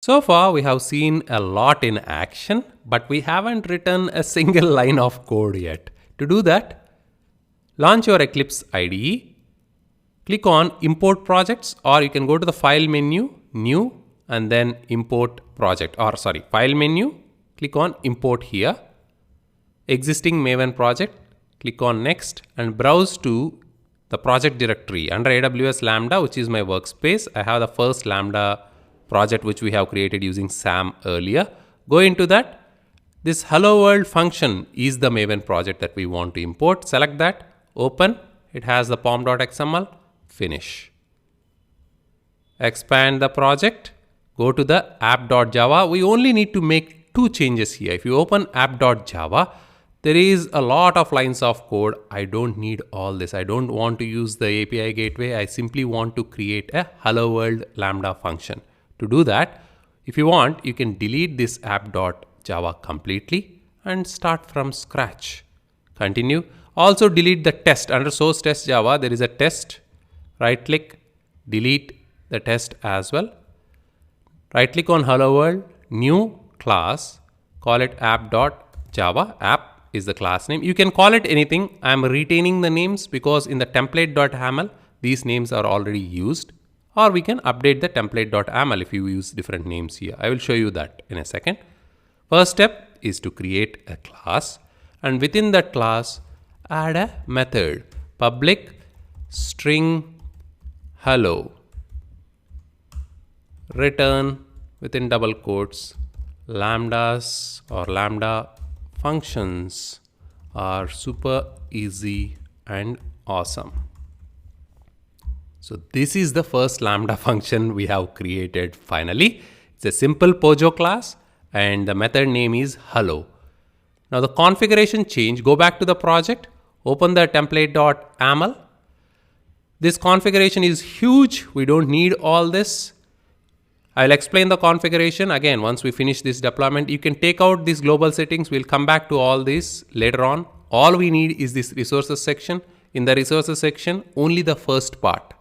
So far, we have seen a lot in action, but we haven't written a single line of code yet. To do that, launch your Eclipse IDE, click on Import Projects, or you can go to the File menu, New, and then Import Project, File menu, click on Import here. Existing Maven project, click on Next, and browse to the project directory under AWS Lambda, which is my workspace. I have the first Lambda project which we have created using SAM earlier. Go into that. This hello world function is the Maven project that we want to import. Select that, open. It has the pom.xml, finish. Expand the project, go to the app.java. We only need to make two changes here. If you open app.java, there is a lot of lines of code. I don't need all this. I don't want to use the API gateway. I simply want to create a hello world Lambda function. To do that, if you want, you can delete this app.java completely and start from scratch. Continue. Also delete the test. Under source test Java, there is a test. Right click, delete the test as well. Right click on hello world, new class, call it app.java. App is the class name. You can call it anything. I'm retaining the names because in the template.yaml, these names are already used. Or we can update the template.yaml if you use different names here. I will show you that in a second. First step is to create a class, and within that class, add a method, public string hello, return within double quotes, lambdas or lambda functions are super easy and awesome. So this is the first Lambda function we have created finally. It's a simple Pojo class and the method name is hello. Now the configuration change, go back to the project, open the template.yaml. This configuration is huge. We don't need all this. I'll explain the configuration again once we finish this deployment. You can take out these global settings. We'll come back to all this later on. All we need is this resources section. In the resources section, only the first part.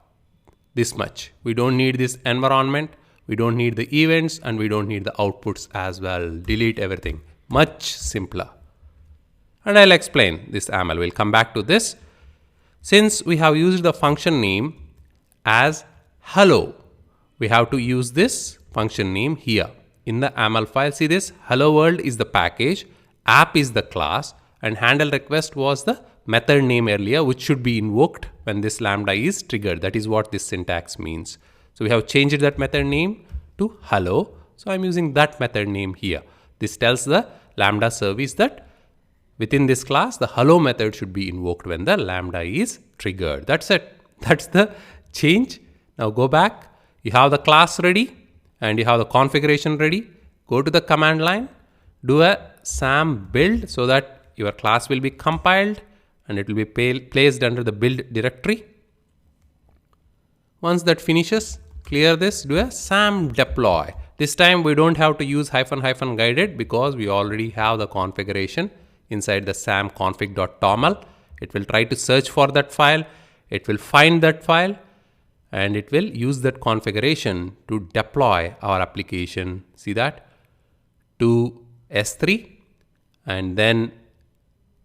This much. We don't need this environment, we don't need the events, and we don't need the outputs as well. Delete everything. Much simpler. And I'll explain this YAML. We'll come back to this. Since we have used the function name as hello, we have to use this function name here in the YAML file. See this? Hello world is the package, app is the class, and handle request was the method name earlier, which should be invoked when this lambda is triggered. That is what this syntax means. So we have changed that method name to hello. So I'm using that method name here. This tells the lambda service that within this class, the hello method should be invoked when the lambda is triggered. That's it. That's the change. Now go back. You have the class ready and you have the configuration ready. Go to the command line, do a SAM build so that your class will be compiled and it will be placed under the build directory. Once that finishes, clear this, do a SAM deploy. This time we don't have to use -- guided because we already have the configuration inside the SAM config.toml. It will try to search for that file. It will find that file and it will use that configuration to deploy our application. See that? To S3, and then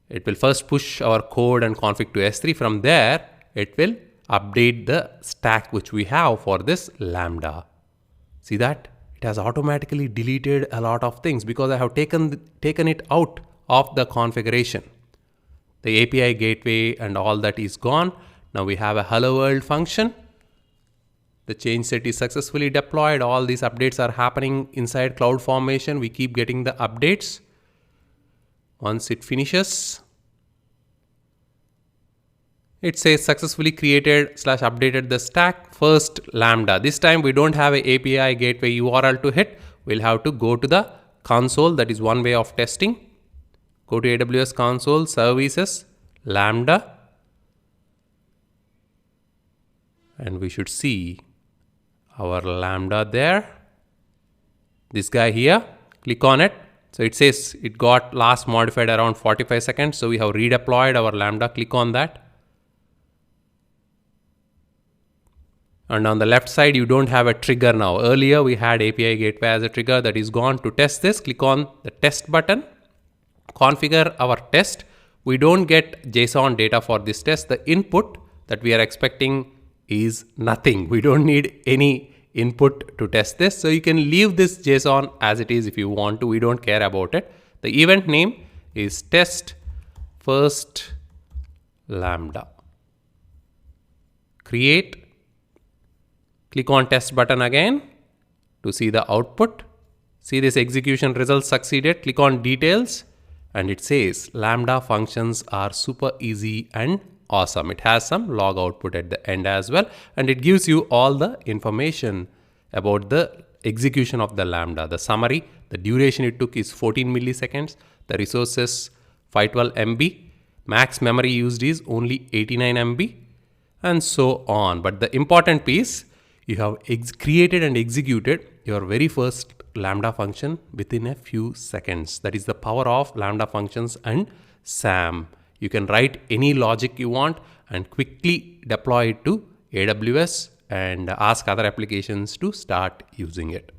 it will first push our code and config to S3. From there, it will update the stack which we have for this lambda. See that? It has automatically deleted a lot of things because I have taken it out of the configuration. The API gateway and all that is gone. Now we have a hello world function. The change set is successfully deployed. All these updates are happening inside CloudFormation. We keep getting the updates. Once it finishes, it says successfully created / updated the stack first lambda. This time we don't have a API gateway URL to hit. We'll have to go to the console. That is one way of testing. Go to AWS console, services, lambda, and we should see our lambda there. This guy here, click on it. So it says it got last modified around 45 seconds. So we have redeployed our lambda. Click on that. And on the left side, you don't have a trigger now. Earlier, we had API gateway as a trigger. That is gone. To test this, click on the test button. Configure our test. We don't get JSON data for this test. The input that we are expecting is nothing. We don't need any input to test this. So you can leave this JSON as it is if you want to. We don't care about it. The event name is test first lambda. Create. Click on test button again to see the output. See this execution results succeeded. Click on details and it says lambda functions are super easy and awesome. It has some log output at the end as well, and it gives you all the information about the execution of the lambda. The summary, the duration it took is 14 milliseconds. The resources 512 MB. Max memory used is only 89 MB and so on. But the important piece, you have created and executed your very first lambda function within a few seconds. That is the power of lambda functions and SAM. You can write any logic you want and quickly deploy it to AWS and ask other applications to start using it.